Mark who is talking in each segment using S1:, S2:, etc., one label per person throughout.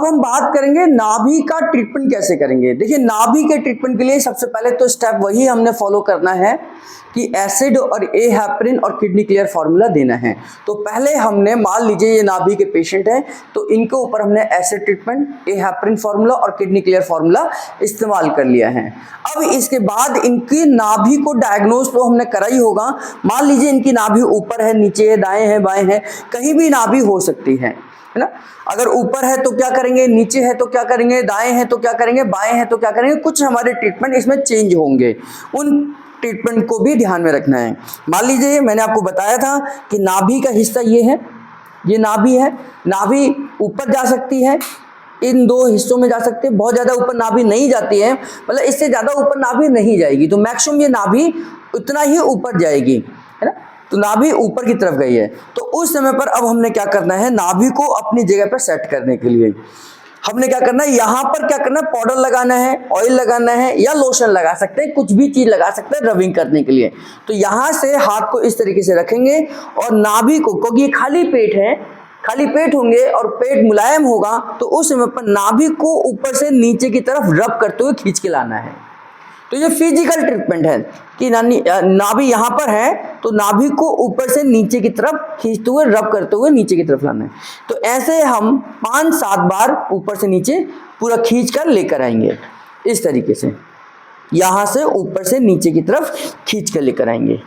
S1: अब हम बात करेंगे नाभि का ट्रीटमेंट कैसे करेंगे। देखिए, नाभि के ट्रीटमेंट के लिए सबसे पहले तो स्टेप वही हमने फॉलो करना है कि एसिड और ए हेपरिन और किडनी क्लियर फार्मूला देना है। तो पहले हमने, मान लीजिए ये नाभि के पेशेंट हैं, तो इनके ऊपर हमने एसिड ट्रीटमेंट, ए हेपरिन फार्मूला और किडनी क्लियर फार्मूला इस्तेमाल कर लिया है। अब इसके बाद इनकी नाभि को डायग्नोज तो हमने करा ही होगा। मान लीजिए इनकी नाभि ऊपर है, नीचे है, दाएं है, बाएं है, कहीं भी नाभि हो सकती है ना। अगर ऊपर है तो क्या करेंगे, नीचे है तो क्या करेंगे, दाएं है तो क्या करेंगे, बाएं है तो क्या करेंगे, कुछ हमारे ट्रीटमेंट इसमें चेंज होंगे। उन ट्रीटमेंट को भी ध्यान में रखना है। मान लीजिए मैंने आपको बताया था कि नाभि का हिस्सा ये है, ये नाभि है। नाभि ऊपर जा सकती है, इन दो हिस्सों में जा सकते हैं। बहुत ज्यादा ऊपर नाभि नहीं जाती है, मतलब इससे ज्यादा ऊपर नाभि नहीं जाएगी, तो मैक्सिमम ये नाभि उतना ही ऊपर जाएगी, है ना। तो नाभि ऊपर की तरफ गई है, तो उस समय पर अब हमने क्या करना है, नाभि को अपनी जगह पर सेट करने के लिए हमने क्या करना है, यहाँ पर क्या करना है, पाउडर लगाना है, ऑयल लगाना है या लोशन लगा सकते हैं, कुछ भी चीज लगा सकते हैं रबिंग करने के लिए। तो यहाँ से हाथ को इस तरीके से रखेंगे और नाभि को, क्योंकि ये खाली पेट है, खाली पेट होंगे और पेट मुलायम होगा, तो उस समय पर नाभि को ऊपर से नीचे की तरफ रब करते हुए खींच के लाना है। तो ये फिजिकल ट्रीटमेंट है कि नाभि यहाँ पर है, तो नाभि को ऊपर से नीचे की तरफ खींचते हुए, रब करते हुए नीचे की तरफ लाना है। तो ऐसे हम 5-7 बार ऊपर से नीचे पूरा खींच कर लेकर आएंगे, इस तरीके से यहाँ से ऊपर से नीचे की तरफ खींच कर लेकर आएंगे।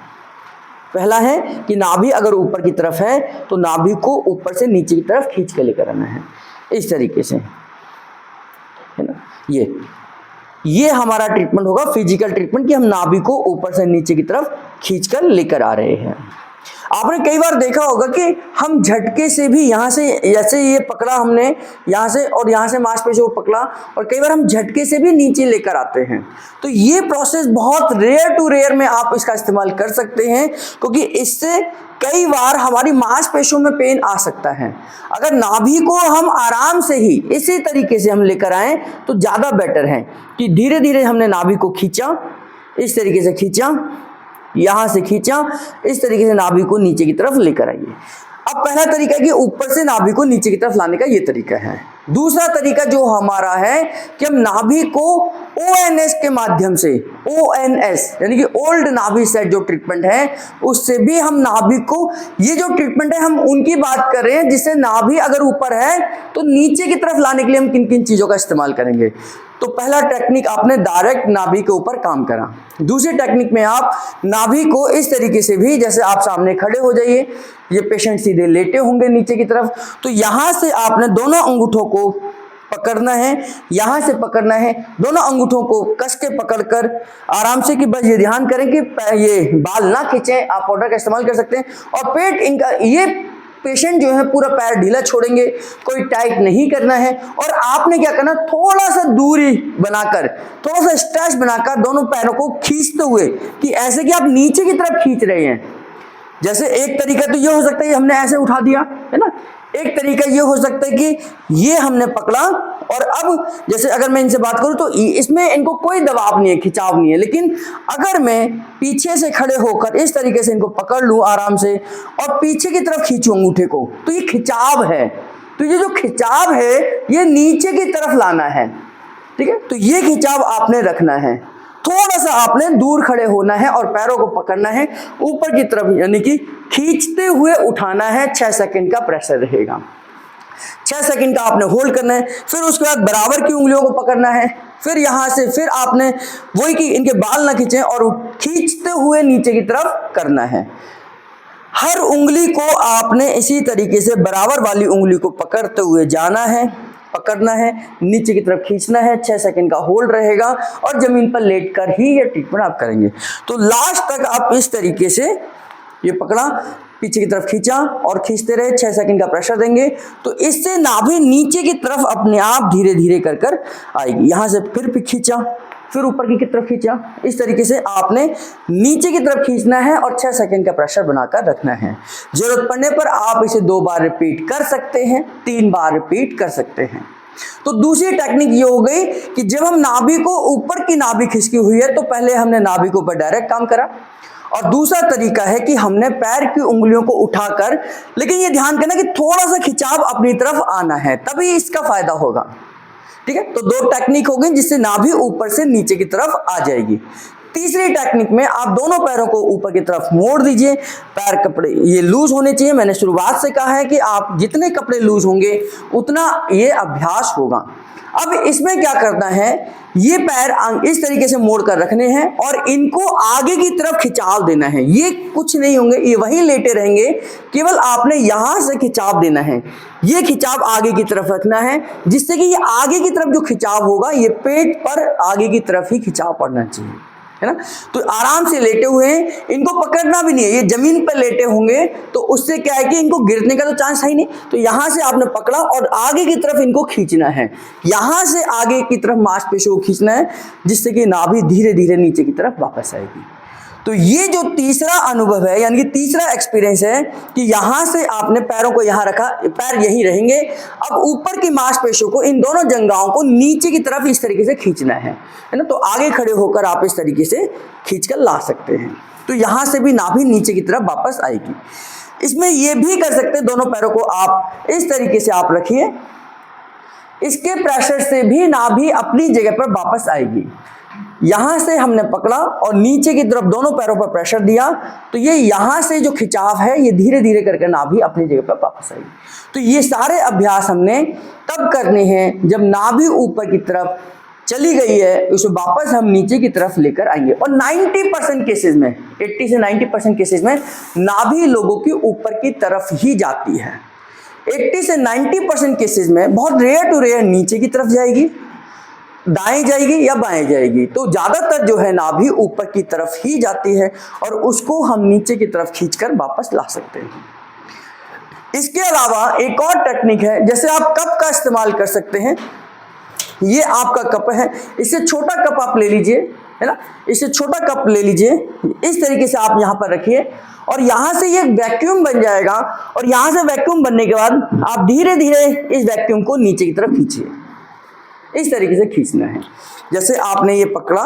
S1: पहला है कि नाभि अगर ऊपर की तरफ है तो नाभि को ऊपर से नीचे की तरफ खींच कर लेकर आना है, इस तरीके से, है ना। ये हमारा ट्रीटमेंट होगा, फिजिकल ट्रीटमेंट, कि हम नाभि को ऊपर से नीचे की तरफ खींचकर लेकर आ रहे हैं। आपने कई बार देखा होगा कि हम झटके से भी यहाँ से, जैसे ये पकड़ा हमने यहाँ से और यहाँ से मांसपेशियों को पकड़ा, और कई बार हम झटके से भी नीचे लेकर आते हैं। तो ये प्रोसेस बहुत रेयर टू रेयर में आप इसका इस्तेमाल कर सकते हैं, क्योंकि इससे कई बार हमारी मांसपेशियों में पेन आ सकता है। अगर नाभि को हम आराम से ही इसी तरीके से हम लेकर आए तो ज़्यादा बेटर है कि धीरे धीरे हमने नाभि को खींचा, इस तरीके से खींचा, यहाँ से खींचा, इस तरीके से नाभि को नीचे की तरफ लेकर आइए। अब पहला तरीका है कि ऊपर से नाभि को नीचे की तरफ लाने का, ये तरीका है। दूसरा तरीका जो हमारा है कि हम नाभि को ONS के माध्यम से, ONS यानी कि ओल्ड नाभि सेट जो ट्रीटमेंट है, उससे भी हम नाभि को, ये जो ट्रीटमेंट है हम उनकी बात कर रहे हैं जिससे नाभि अगर ऊपर है तो नीचे की तरफ लाने के लिए हम किन किन चीजों का इस्तेमाल करेंगे। तो पहला टेक्निक आपने डायरेक्ट नाभि के ऊपर काम करा। दूसरी टेक्निक में आप नाभि को इस तरीके से भी, जैसे आप सामने खड़े हो जाइए, ये पेशेंट सीधे लेटे होंगे नीचे की तरफ, तो यहां से आपने दोनों अंगूठों को पकड़ना है, यहां से पकड़ना है, दोनों अंगूठों को कस के पकड़कर आराम से, कि बस ये ध्यान करें कि ये बाल ना खींचें। आप पाउडर का इस्तेमाल कर सकते हैं, और पेट इनका, ये पेशेंट जो है पूरा पैर ढीला छोड़ेंगे, कोई टाइट नहीं करना है। और आपने क्या करना, थोड़ा सा दूरी बनाकर, थोड़ा सा स्ट्रेच बनाकर दोनों पैरों को खींचते हुए, कि ऐसे कि आप नीचे की तरफ खींच रहे हैं। जैसे एक तरीका तो ये हो सकता है हमने ऐसे उठा दिया, है ना। एक तरीका ये हो सकता है कि ये हमने पकड़ा, और अब जैसे अगर मैं इनसे बात करूं तो इसमें इनको कोई दबाव नहीं है, खिंचाव नहीं है। लेकिन अगर मैं पीछे से खड़े होकर इस तरीके से इनको पकड़ लूं आराम से और पीछे की तरफ खींचूं अंगूठे को, तो ये खिंचाव है। तो ये जो खिंचाव है ये नीचे की तरफ लाना है, ठीक है। तो ये खिंचाव आपने रखना है, थोड़ा सा आपने दूर खड़े होना है और पैरों को पकड़ना है ऊपर की तरफ, यानी कि खींचते हुए उठाना है। 6 सेकंड का प्रेशर रहेगा, 6 सेकंड का आपने होल्ड करना है। फिर उसके बाद बराबर की उंगलियों को पकड़ना है, फिर यहां से फिर आपने वही कि इनके बाल ना खींचें और खींचते हुए नीचे की तरफ करना है। हर उंगली को आपने इसी तरीके से बराबर वाली उंगली को पकड़ते हुए जाना है, पकड़ना है, नीचे की तरफ खींचना है, 6 सेकंड का होल्ड रहेगा, और जमीन पर लेटकर ही ये ट्रीटमेंट आप करेंगे। तो लास्ट तक आप इस तरीके से ये पकड़ा, पीछे की तरफ खींचा और खींचते रहे, 6 सेकंड का प्रेशर देंगे। तो इससे नाभि नीचे की तरफ अपने आप धीरे धीरे कर कर आएगी। यहां से फिर खींचा, फिर ऊपर की तरफ खींचा, इस तरीके से आपने नीचे की तरफ खींचना है और 6 सेकंड का प्रेशर बनाकर रखना है। जरूरत पड़ने पर आप इसे 2 बार रिपीट कर सकते हैं, 3 बार रिपीट कर सकते हैं। तो दूसरी टेक्निक ये हो गई कि जब हम नाभि को, ऊपर की नाभि खिसकी हुई है, तो पहले हमने नाभि के ऊपर डायरेक्ट काम करा, और दूसरा तरीका है कि हमने पैर की उंगलियों को उठाकर, लेकिन ये ध्यान करना कि थोड़ा सा खिंचाव अपनी तरफ आना है, तभी इसका फायदा होगा। ठीक है, तो दो टेक्निक हो गई जिससे नाभि ऊपर से नीचे की तरफ आ जाएगी। तीसरी टेक्निक में आप दोनों पैरों को ऊपर की तरफ मोड़ दीजिए, पैर कपड़े ये लूज होने चाहिए। मैंने शुरुआत से कहा है कि आप जितने कपड़े लूज होंगे उतना ये अभ्यास होगा। अब इसमें क्या करना है, ये पैर इस तरीके से मोड़ कर रखने हैं और इनको आगे की तरफ खिंचाव देना है। ये कुछ नहीं होंगे, ये वहीं लेटे रहेंगे, केवल आपने यहां से खिंचाव देना है। ये खिंचाव आगे की तरफ रखना है, जिससे कि ये आगे की तरफ जो खिंचाव होगा ये पेट पर आगे की तरफ ही खिंचाव पड़ना चाहिए, है ना। तो आराम से लेटे हुए हैं, इनको पकड़ना भी नहीं है, ये जमीन पर लेटे होंगे तो उससे क्या है कि इनको गिरने का तो चांस है ही नहीं। तो यहां से आपने पकड़ा और आगे की तरफ इनको खींचना है, यहां से आगे की तरफ मांसपेशियों को खींचना है, जिससे कि नाभि धीरे धीरे नीचे की तरफ वापस आएगी। तो ये जो तीसरा अनुभव है, यानी कि तीसरा एक्सपीरियंस है कि यहां से आपने पैरों को यहां रखा, पैर यहीं रहेंगे, अब ऊपर की मांसपेशियों को, इन दोनों जंघाओं को नीचे की तरफ इस तरीके से खींचना है ना। तो आगे खड़े होकर आप इस तरीके से खींचकर ला सकते हैं, तो यहां से भी नाभि नीचे की तरफ वापस आएगी। इसमें यह भी कर सकते हैं, दोनों पैरों को आप इस तरीके से आप रखिए, इसके प्रेशर से भी नाभि अपनी जगह पर वापस आएगी। यहां से हमने पकड़ा और नीचे की तरफ दोनों पैरों पर प्रेशर दिया, तो ये यहां से जो खिंचाव है ये धीरे धीरे करके नाभि अपनी जगह पर वापस आएगी। तो ये सारे अभ्यास हमने तब करने हैं जब नाभि ऊपर की तरफ चली गई है, उसे वापस हम नीचे की तरफ लेकर आएंगे। और 90% केसेस में, 80 से 90% केसेस में नाभि लोगों की ऊपर की तरफ ही जाती है। 80 से 90% केसेस में बहुत रेयर टू रेयर नीचे की तरफ जाएगी, दाएं जाएगी या बाएं जाएगी। तो ज्यादातर जो है नाभि ऊपर की तरफ ही जाती है और उसको हम नीचे की तरफ खींचकर वापस ला सकते हैं। इसके अलावा एक और टेक्निक है, जैसे आप कप का इस्तेमाल कर सकते हैं। ये आपका कप है, इससे छोटा कप आप ले लीजिए, है ना, इससे छोटा कप ले लीजिए, इस तरीके से आप यहां पर रखिए और यहां से ये वैक्यूम बन जाएगा और यहां से वैक्यूम बनने के बाद आप धीरे धीरे इस वैक्यूम को नीचे की तरफ खींचिए। इस तरीके से खींचना है, जैसे आपने ये पकड़ा,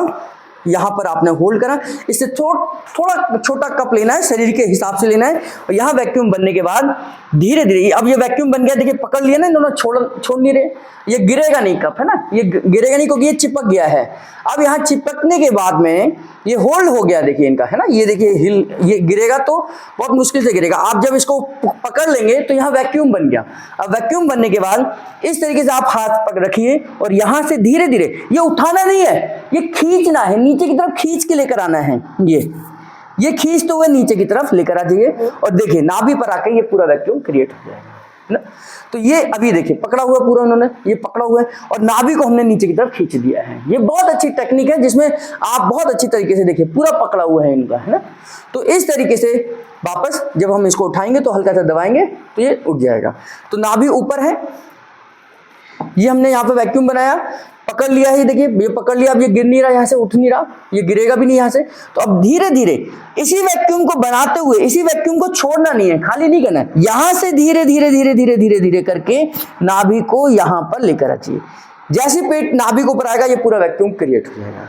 S1: यहां पर आपने होल्ड करा, इससे थोड़ा छोटा कप लेना है, शरीर के हिसाब से लेना है और यहां वैक्यूम बनने के बाद धीरे धीरे, अब ये वैक्यूम बन गया, देखिए पकड़ लिया ना, इन्होंने छोड़ नहीं रहे, ये गिरेगा नहीं कप, है ना, ये गिरेगा नहीं क्योंकि ये चिपक गया है। अब यहाँ चिपकने के बाद में ये होल्ड हो गया, देखिए इनका, है ना, ये देखिए ये गिरेगा तो बहुत मुश्किल से गिरेगा। आप जब इसको पकड़ लेंगे तो यहाँ वैक्यूम बन गया। अब वैक्यूम बनने के बाद इस तरीके से आप हाथ पकड़ रखिए और यहाँ से धीरे धीरे, ये उठाना नहीं है, ये खींचना है, नीचे की तरफ खींच के लेकर आना है। ये खींचते हुए नीचे की तरफ लेकर आ जाइए और देखिए नाभि पर आकर ये पूरा वैक्यूम क्रिएट हो जाएगा ना। तो ये अभी देखिए पकड़ा हुआ पूरा, उन्होंने ये पकड़ा हुआ है और नाभि को हमने नीचे की तरफ खींच दिया है। ये बहुत अच्छी टेक्निक है जिसमें आप बहुत अच्छी तरीके से देखिए पूरा पकड़ा हुआ है इनका, है ना। तो इस तरीके से वापस जब हम इसको उठाएंगे तो हल्का सा दबाएंगे तो ये उठ जाएगा। तो नाभि ऊपर है, ये हमने यहाँ पे वैक्यूम बनाया, पकड़ लिया है, देखिए ये पकड़ लिया, अब ये गिर नहीं रहा, यहाँ से उठ नहीं रहा, ये गिरेगा भी नहीं यहाँ से। तो अब धीरे धीरे इसी वैक्यूम को बनाते हुए, इसी वैक्यूम को छोड़ना नहीं है, खाली नहीं करना है, यहाँ से धीरे धीरे धीरे धीरे धीरे धीरे करके नाभि को यहाँ पर लेकर आइए। जैसे पेट नाभि को ऊपर आएगा ये पूरा वैक्यूम क्रिएट हो जाएगा।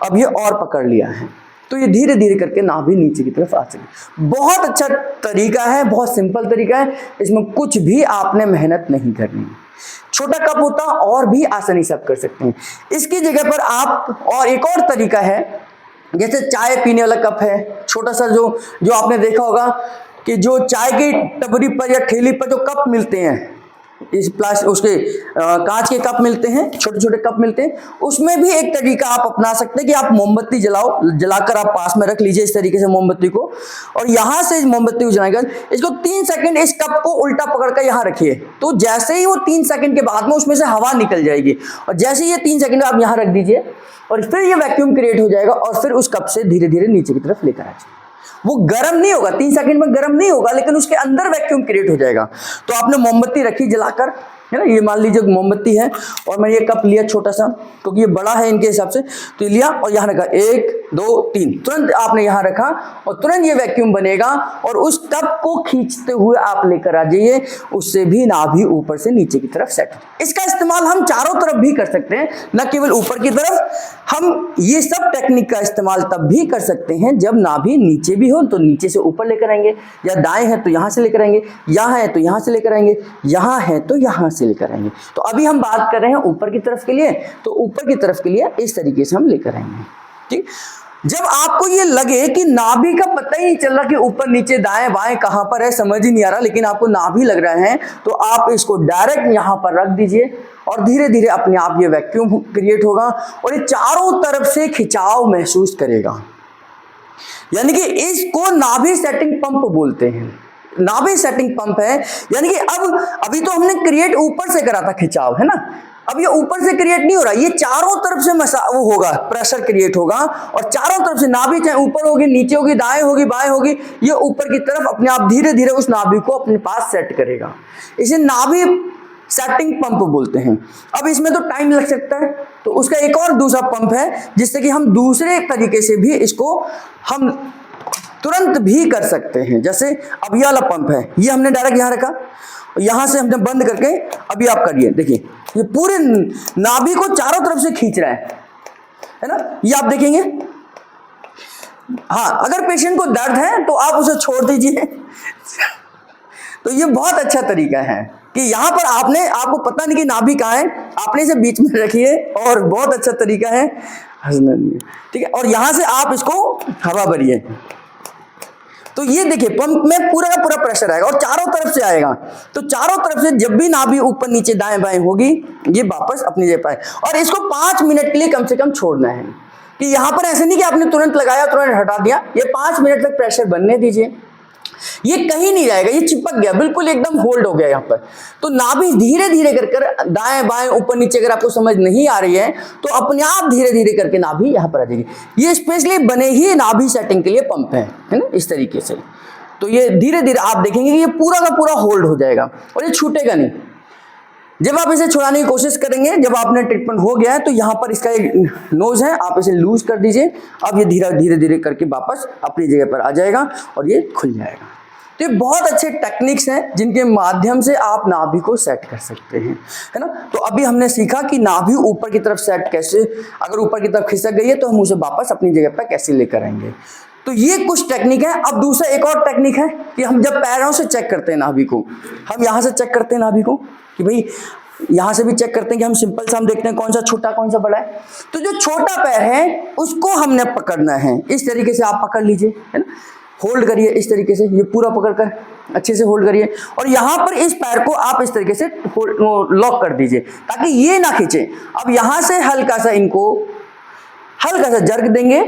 S1: अब ये और पकड़ लिया है तो ये धीरे धीरे करके नाभि नीचे की तरफ आ सके। बहुत अच्छा तरीका है, बहुत सिंपल तरीका है, इसमें कुछ भी आपने मेहनत नहीं करनी। छोटा कप होता और भी आसानी से आप कर सकते हैं। इसकी जगह पर आप, और एक और तरीका है, जैसे चाय पीने वाला कप है छोटा सा, जो आपने देखा होगा कि जो चाय की टपरी पर या ठेली पर जो कप मिलते हैं, इस प्लास्टिक उसके कांच के कप मिलते हैं, छोटे छोटे कप मिलते हैं, उसमें भी एक तरीका आप अपना सकते हैं कि आप मोमबत्ती जलाकर आप पास में रख लीजिए इस तरीके से मोमबत्ती को, और यहां से इस मोमबत्ती को जलाएगा, इसको 3 सेकंड इस कप को उल्टा पकड़कर यहां रखिए। तो जैसे ही वो 3 सेकंड के बाद में उसमें से हवा निकल जाएगी और जैसे ही ये 3 सेकंड आप यहां रख दीजिए और फिर ये वैक्यूम क्रिएट हो जाएगा और फिर उस कप से धीरे धीरे नीचे की तरफ लेकर आइए। वो गर्म नहीं होगा, 3 सेकंड में गर्म नहीं होगा, लेकिन उसके अंदर वैक्यूम क्रिएट हो जाएगा। तो आपने मोमबत्ती रखी जलाकर, है ना। ये मान लीजिए मोमबत्ती है और मैंने ये कप लिया छोटा सा, क्योंकि ये बड़ा है इनके हिसाब से, तो लिया और यहाँ रखा 1 2 3, तुरंत आपने यहाँ रखा और तुरंत ये वैक्यूम बनेगा और उस कप को खींचते हुए आप लेकर आ जाइए, उससे भी नाभि ऊपर से नीचे की तरफ सेट। इसका इस्तेमाल हम चारों तरफ भी कर सकते हैं, न केवल ऊपर की तरफ। हम ये सब टेक्निक का इस्तेमाल तब भी कर सकते हैं जब नाभि नीचे भी हो, तो नीचे से ऊपर लेकर आएंगे, या दाएं है तो यहाँ से लेकर आएंगे, यहाँ है तो यहाँ से लेकर आएंगे, यहाँ है तो यहाँ से लेकर आएंगे। तो अभी हम बात कर रहे हैं ऊपर की तरफ के लिए, तो ऊपर की तरफ के लिए इस तरीके से हम लेकर आएंगे। ठीक, जब आपको ये लगे कि नाभि का पता ही नहीं चल रहा कि ऊपर नीचे दाएं बाएं कहां पर है, समझ ही नहीं आ रहा, लेकिन आपको नाभि लग रहा है, तो आप इसको डायरेक्ट यहां पर रख दीजिए और धीरे धीरे अपने आप ये वैक्यूम क्रिएट होगा और ये चारों तरफ से खिंचाव महसूस करेगा। यानी कि इसको नाभि सेटिंग पंप बोलते हैं। नाभि सेटिंग पंप है, यानी कि अभी तो हमने क्रिएट ऊपर से करा था खिंचाव, है ना। अब ये ऊपर से क्रिएट नहीं हो रहा, ये चारों तरफ से वो होगा, प्रेशर क्रिएट होगा और चारों तरफ से नाभि चाहे ऊपर होगी, नीचे होगी, दाएं होगी, बाएं होगी, ये ऊपर की तरफ अपने आप धीरे धीरे उस नाभि को अपने पास सेट करेगा। इसे नाभि सेटिंग पंप बोलते हैं। अब इसमें तो टाइम लग सकता है, तो उसका एक और दूसरा पंप है जिससे कि हम दूसरे तरीके से भी इसको हम तुरंत भी कर सकते हैं। जैसे अब ये वाला पंप है, ये हमने डायरेक्ट यहाँ रखा, यहां से हमने बंद करके अभी आप करिए, देखिए ये पूरे नाभि को चारों तरफ से खींच रहा है ना। ये आप देखेंगे। हाँ, अगर पेशेंट को दर्द है तो आप उसे छोड़ दीजिए। तो ये बहुत अच्छा तरीका है कि यहाँ पर आपको पता नहीं कि नाभि कहाँ है, आपने इसे बीच में रखिए और बहुत अच्छा तरीका है, ठीक है। और यहां से आप इसको हवा भरिए, तो ये देखिए पंप में पूरा का पूरा प्रेशर आएगा और चारों तरफ से आएगा। तो चारों तरफ से जब भी नाभि ऊपर नीचे दाएं बाएं होगी, ये वापस अपनी जगह पर। और इसको 5 मिनट के लिए कम से कम छोड़ना है, कि यहाँ पर ऐसे नहीं कि आपने तुरंत लगाया तुरंत हटा दिया, ये 5 मिनट तक प्रेशर बनने दीजिए। ये कहीं नहीं जाएगा, ये चिपक गया, बिल्कुल एकदम होल्ड हो गया यहाँ पर। तो नाभि धीरे धीरे कर दाएं बाएं ऊपर नीचे अगर आपको समझ नहीं आ रही है तो अपने आप धीरे धीरे करके नाभि यहाँ पर आ जाएगी। ये स्पेशली बने ही नाभि सेटिंग के लिए पंप है ना, इस तरीके से। तो ये धीरे धीरे आप देखेंगे कि ये पूरा का पूरा होल्ड हो जाएगा और ये छूटेगा नहीं। जब आप इसे छुड़ाने की कोशिश करेंगे, जब आपने ट्रीटमेंट हो गया है, तो यहाँ पर इसका एक नोज है, आप इसे लूज कर दीजिए। अब ये धीरे धीरे करके वापस अपनी जगह पर आ जाएगा और ये खुल जाएगा। तो ये बहुत अच्छे टेक्निक्स हैं जिनके माध्यम से आप नाभि को सेट कर सकते हैं, है ना। तो अभी हमने सीखा कि नाभि ऊपर की तरफ सेट कैसे, अगर ऊपर की तरफ खिसक गई है तो हम उसे वापस अपनी जगह पर कैसे लेकर आएंगे। तो ये कुछ टेक्निक है। अब दूसरा एक और टेक्निक है कि हम जब पैरों से चेक करते हैं नाभि को, हम यहाँ से चेक करते हैं नाभि को, कि भाई यहाँ से भी चेक करते हैं कि हम सिंपल सा हम देखते हैं कौन सा छोटा कौन सा बड़ा है। तो जो छोटा पैर है उसको हमने पकड़ना है, इस तरीके से आप पकड़ लीजिए, है ना। होल्ड करिए इस तरीके से, ये पूरा पकड़कर अच्छे से होल्ड करिए और यहाँ पर इस पैर को आप इस तरीके से लॉक कर दीजिए ताकि ये ना खींचे। अब यहाँ से हल्का सा इनको हल्का सा जर्क देंगे,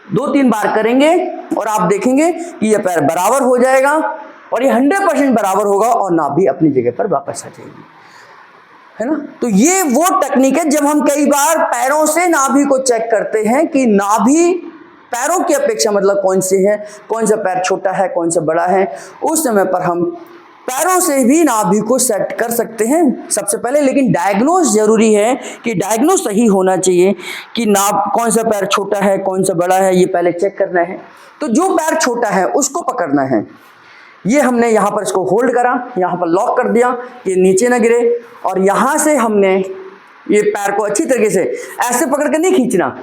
S1: 2-3 बार करेंगे और आप देखेंगे कि ये पैर बराबर हो जाएगा और ये 100% बराबर होगा और नाभि अपनी जगह पर वापस आ जाएगी, है ना। तो ये वो टेक्निक है जब हम कई बार पैरों से नाभि को चेक करते हैं कि नाभि पैरों की अपेक्षा मतलब कौन सी है, कौन सा पैर छोटा है कौन सा बड़ा है, उस समय पर हम पैरों से भी नाभि को सेट कर सकते हैं सबसे पहले। लेकिन डायग्नोज जरूरी है कि डायग्नोज सही होना चाहिए कि कौन सा पैर छोटा है कौन सा बड़ा है, ये पहले चेक करना है। तो जो पैर छोटा है उसको पकड़ना है। ये हमने यहाँ पर इसको होल्ड करा, यहाँ पर लॉक कर दिया कि नीचे ना गिरे और यहाँ से हमने ये पैर को अच्छी तरीके से ऐसे पकड़ कर नहीं खींचना,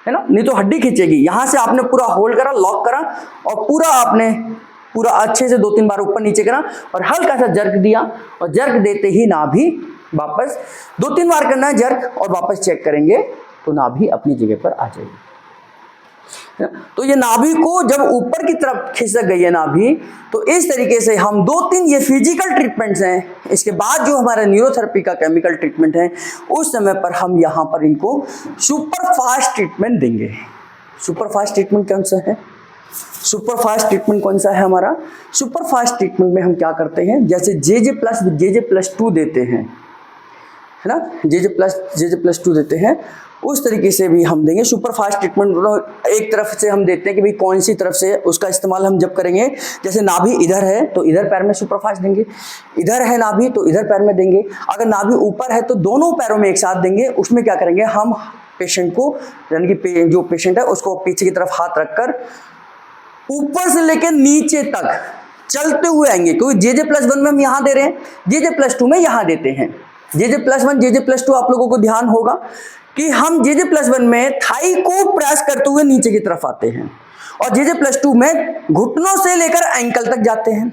S1: है ना, नहीं तो हड्डी खींचेगी। यहाँ से आपने पूरा होल्ड करा, लॉक करा और पूरा अच्छे से 2-3 बार ऊपर नीचे करा और हल्का सा जर्क दिया और जर्क देते ही नाभि वापस 2-3 बार करना है जर्क और वापस चेक करेंगे तो नाभि अपनी जगह पर आ जाएगी। तो ये नाभि को जब ऊपर की तरफ खिसक गई है नाभि, तो इस तरीके से हम 2-3 ये फिजिकल ट्रीटमेंट्स हैं। इसके बाद जो हमारा न्यूरोथेरेपी का केमिकल ट्रीटमेंट है, उस समय पर हम यहाँ पर इनको सुपर फास्ट ट्रीटमेंट देंगे। सुपर फास्ट ट्रीटमेंट कौन सा है? सुपर फास्ट ट्रीटमेंट कौन सा है हमारा? सुपर फास्ट ट्रीटमेंट में हम क्या करते हैं, जैसे JJ+2 देते हैं, है ना, JJ+2 देते हैं उस तरीके से भी हम देंगे। सुपर फास्ट ट्रीटमेंट एक तरफ से हम देते हैं कि भाई कौन सी तरफ से उसका इस्तेमाल हम जब करेंगे, जैसे नाभि इधर है तो इधर पैर में सुपर फास्ट देंगे, इधर है नाभि तो इधर पैर में देंगे, अगर नाभि ऊपर है तो दोनों पैरों में एक साथ देंगे। उसमें क्या करेंगे, हम पेशेंट को यानी कि जो पेशेंट है उसको पीछे की तरफ हाथ रखकर ऊपर से लेकर नीचे तक चलते हुए आएंगे, क्योंकि JJ+1 में हम यहाँ दे रहे हैं, JJ+2 में यहाँ देते हैं। JJ+1 JJ+2 आप लोगों को ध्यान होगा कि हम JJ+1 में थाई को प्रेस करते हुए नीचे की तरफ आते हैं और JJ+2 में घुटनों से लेकर एंकल तक जाते हैं।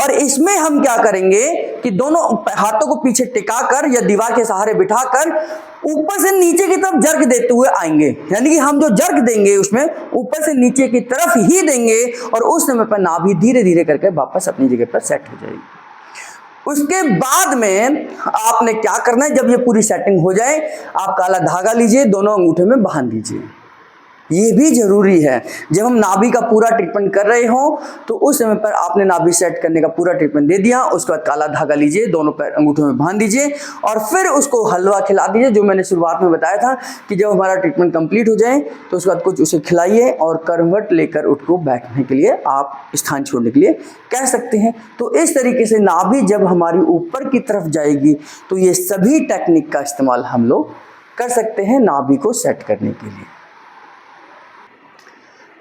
S1: और इसमें हम क्या करेंगे कि दोनों हाथों को पीछे टिकाकर या दीवार के सहारे बिठाकर ऊपर से नीचे की तरफ जर्क देते हुए आएंगे, यानी कि हम जो जर्क देंगे उसमें ऊपर से नीचे की तरफ ही देंगे और उस समय पर नाभि धीरे धीरे करके वापस अपनी जगह पर सेट हो जाएगी। उसके बाद में आपने क्या करना है, जब ये पूरी सेटिंग हो जाए आप काला धागा लीजिए, दोनों अंगूठे में बांध दीजिए। ये भी जरूरी है, जब हम नाभि का पूरा ट्रीटमेंट कर रहे हो तो उस समय पर आपने नाभि सेट करने का पूरा ट्रीटमेंट दे दिया, उसके बाद काला धागा लीजिए, दोनों पैर अंगूठों में बांध दीजिए और फिर उसको हलवा खिला दीजिए। जो मैंने शुरुआत में बताया था कि जब हमारा ट्रीटमेंट कंप्लीट हो जाए तो उसके बाद कुछ उसे खिलाइए और करवट लेकर उसको बैठने के लिए आप स्थान छोड़ने के लिए कह सकते हैं। तो इस तरीके से नाभि जब हमारी ऊपर की तरफ जाएगी तो ये सभी टेक्निक का इस्तेमाल हम लोग कर सकते हैं नाभि को सेट करने के लिए।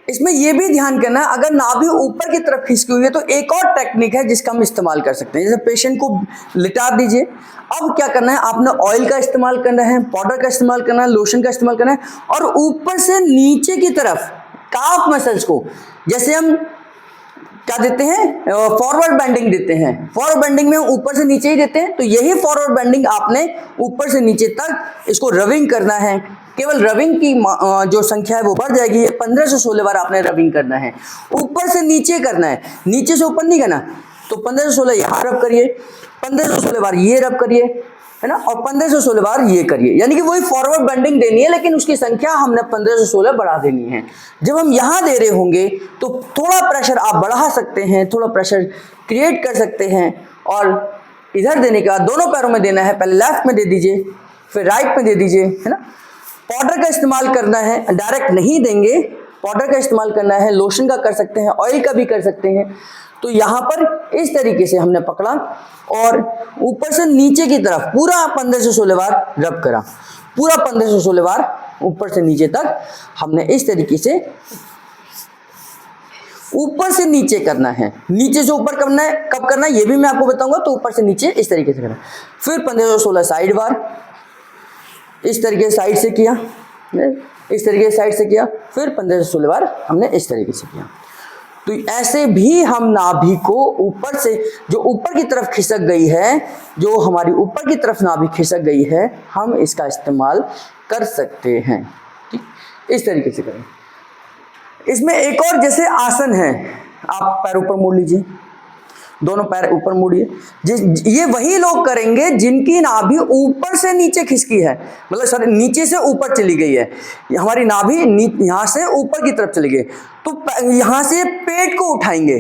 S1: इसमें यह भी ध्यान करना है, अगर नाभि ऊपर की तरफ खिसकी हुई है तो एक और टेक्निक है जिसका हम इस्तेमाल कर सकते हैं। जैसे पेशेंट को लिटा दीजिए, अब क्या करना है, आपने ऑयल का इस्तेमाल करना है, पाउडर का इस्तेमाल करना है, लोशन का इस्तेमाल करना है और ऊपर से नीचे की तरफ काफ मसल्स को, जैसे हम क्या देते हैं, फॉरवर्ड बेंडिंग देते हैं। फॉरवर्ड बेंडिंग में हम ऊपर से नीचे ही देते हैं, तो यही फॉरवर्ड बेंडिंग आपने ऊपर से नीचे तक इसको रबिंग करना है। केवल रबिंग की जो संख्या है वो बढ़ जाएगी। 15 से 16 बार आपने रबिंग करना है, ऊपर से नीचे करना है, नीचे से ऊपर नहीं करना। तो 15 से 16 यहाँ रब करिए, 15 से 16 बार ये रब करिए, है ना, और 15 से 16 बार ये करिए, यानी कि वही फॉरवर्ड बेंडिंग देनी है लेकिन उसकी संख्या हमने 15 से 16 बढ़ा देनी है। जब हम यहाँ दे रहे होंगे तो थोड़ा प्रेशर आप बढ़ा सकते हैं, थोड़ा प्रेशर क्रिएट कर सकते हैं और इधर देने के बाद दोनों पैरों में देना है, पहले लेफ्ट में दे दीजिए फिर राइट में दे दीजिए, है ना। पाउडर का इस्तेमाल करना है, डायरेक्ट नहीं देंगे, पाउडर का इस्तेमाल करना है, लोशन का कर सकते हैं, ऑयल का भी कर सकते हैं। तो यहाँ पर इस तरीके से हमने पकड़ा और ऊपर से नीचे की तरफ पूरा 15 से 16 बार रब करा, पूरा 15 से 16 बार ऊपर से नीचे तक हमने इस तरीके से ऊपर से नीचे करना है। नीचे से ऊपर करना है, कब करना है ये भी मैं आपको बताऊंगा। तो ऊपर से नीचे इस तरीके से करना है, फिर 15 से 16 साइड बार इस तरीके से साइड से किया, इस तरीके से साइड से किया, फिर 15 से 16 बार हमने इस तरीके से किया। तो ऐसे भी हम नाभि को ऊपर से, जो ऊपर की तरफ खिसक गई है, जो हमारी ऊपर की तरफ नाभि खिसक गई है, हम इसका इस्तेमाल कर सकते हैं। ठीक, इस तरीके से करें। इसमें एक और जैसे आसन है, आप पैर ऊपर मोड़ लीजिए, दोनों पैर ऊपर मोड़िए। ये वही लोग करेंगे जिनकी नाभि ऊपर से नीचे खिसकी है, मतलब सॉरी नीचे से ऊपर चली गई है। हमारी नाभि यहाँ से ऊपर की तरफ चली गई, तो यहाँ से पेट को उठाएंगे,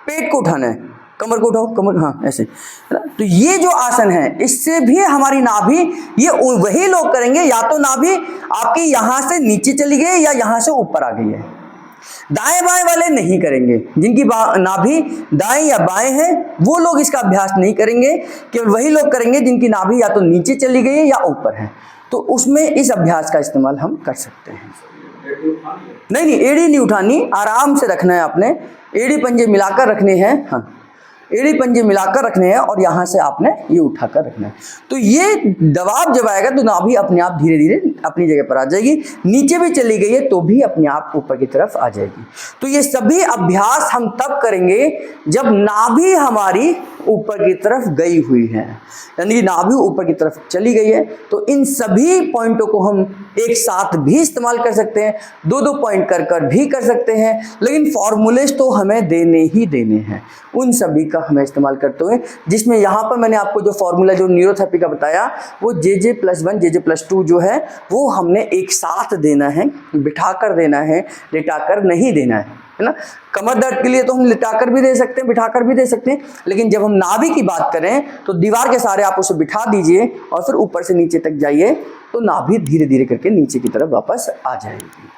S1: पेट को उठाना है, कमर को उठाओ, कमर, हाँ ऐसे। तो ये जो आसन है इससे भी हमारी नाभि, ये वही लोग करेंगे, या तो नाभि आपकी यहाँ से नीचे चली गई या यहाँ से ऊपर आ गई है। दाएं बाएं वाले नहीं करेंगे, जिनकी नाभि दाएं या बाएं है वो लोग इसका अभ्यास नहीं करेंगे। केवल वही लोग करेंगे जिनकी नाभि या तो नीचे चली गई है या ऊपर है, तो उसमें इस अभ्यास का इस्तेमाल हम कर सकते हैं। नहीं, एड़ी नहीं उठानी, आराम से रखना है आपने, एड़ी पंजे मिलाकर रखने हैं। हाँ, एड़ी पंजे मिलाकर रखने हैं और यहाँ से आपने ये उठाकर रखना है। तो ये दबाव जब आएगा तो नाभि अपने आप धीरे धीरे अपनी जगह पर आ जाएगी। नीचे भी चली गई है तो भी अपने आप ऊपर की तरफ आ जाएगी। तो ये सभी अभ्यास हम तब करेंगे जब नाभि हमारी ऊपर की तरफ गई हुई है, यानी नाभि ऊपर की तरफ चली गई है। तो इन सभी पॉइंटों को हम एक साथ भी इस्तेमाल कर सकते हैं, 2-2 पॉइंट कर कर भी कर सकते हैं, लेकिन फॉर्मूलेज तो हमें देने ही देने हैं। उन सभी का हमें इस्तेमाल करते हुए, जिसमें यहाँ पर मैंने आपको जो फॉर्मूला जो न्यूरोथेरेपी का बताया वो JJ+1 JJ+2 जो है वो हमने एक साथ देना है, बिठाकर देना है, लेटाकर नहीं देना है। है ना। कमर दर्द के लिए तो हम लिटाकर भी दे सकते हैं, बिठाकर भी दे सकते हैं, लेकिन जब हम नाभि की बात करें तो दीवार के सहारे आप उसे बिठा दीजिए और फिर ऊपर से नीचे तक जाइए, तो नाभि धीरे धीरे करके नीचे की तरफ वापस आ जाएगी।